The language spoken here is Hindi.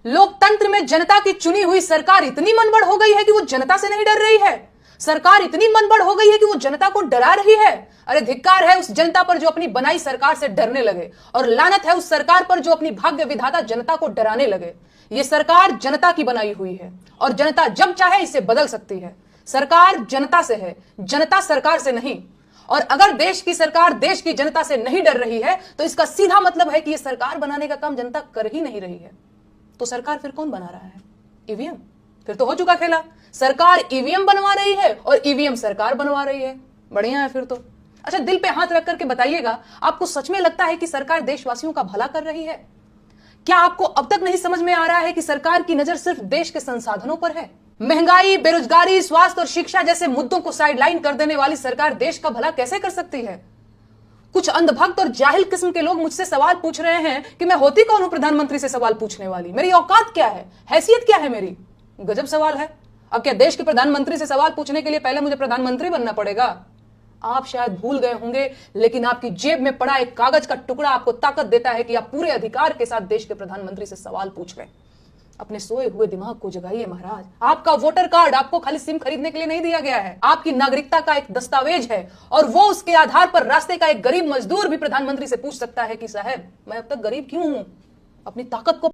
लोकतंत्र में जनता की चुनी हुई सरकार इतनी मनबड़ हो गई है कि वो जनता से नहीं डर रही है। सरकार इतनी मनबड़ हो गई है कि वो जनता को डरा रही है। अरे धिक्कार है उस जनता पर जो अपनी बनाई सरकार से डरने लगे, और लानत है उस सरकार पर जो अपनी भाग्य विधाता जनता को डराने लगे। ये सरकार जनता की बनाई हुई है और जनता जब चाहे इसे बदल सकती है। सरकार जनता से है, जनता सरकार से नहीं। और अगर देश की सरकार देश की जनता से नहीं डर रही है तो इसका सीधा मतलब है कि यह सरकार बनाने का काम जनता कर ही नहीं रही है। तो सरकार फिर कौन बना रहा है? ईवीएम। फिर तो हो चुका खेला। सरकार ईवीएम बनवा रही है और ईवीएम सरकार बनवा रही है। बढ़िया है फिर तो। अच्छा, दिल पे हाथ रख करके बताइएगा, आपको सच में लगता है कि सरकार देशवासियों का भला कर रही है? क्या आपको अब तक नहीं समझ में आ रहा है कि सरकार की नजर सिर्फ देश के संसाधनों पर है? महंगाई, बेरोजगारी, स्वास्थ्य और शिक्षा जैसे मुद्दों को साइडलाइन कर देने वाली सरकार देश का भला कैसे कर सकती है? कुछ अंधभक्त और जाहिल किस्म के लोग मुझसे सवाल पूछ रहे हैं कि मैं होती कौन हूं प्रधानमंत्री से सवाल पूछने वाली, मेरी औकात क्या है, हैसियत क्या है मेरी? गजब सवाल है। अब क्या देश के प्रधानमंत्री से सवाल पूछने के लिए पहले मुझे प्रधानमंत्री बनना पड़ेगा? आप शायद भूल गए होंगे, लेकिन आपकी जेब में पड़ा एक कागज का टुकड़ा आपको ताकत देता है कि आप पूरे अधिकार के साथ देश के प्रधानमंत्री से सवाल पूछ लें। अपने सोए हुए दिमाग को जगाइए महाराज। आपका वोटर कार्ड आपको खाली सिम खरीदने के लिए नहीं दिया गया है, आपकी नागरिकता का एक दस्तावेज है, और वो उसके आधार पर रास्ते का एक गरीब मजदूर भी प्रधानमंत्री से पूछ सकता है कि साहब मैं अब तक गरीब क्यों हूं? अपनी ताकत को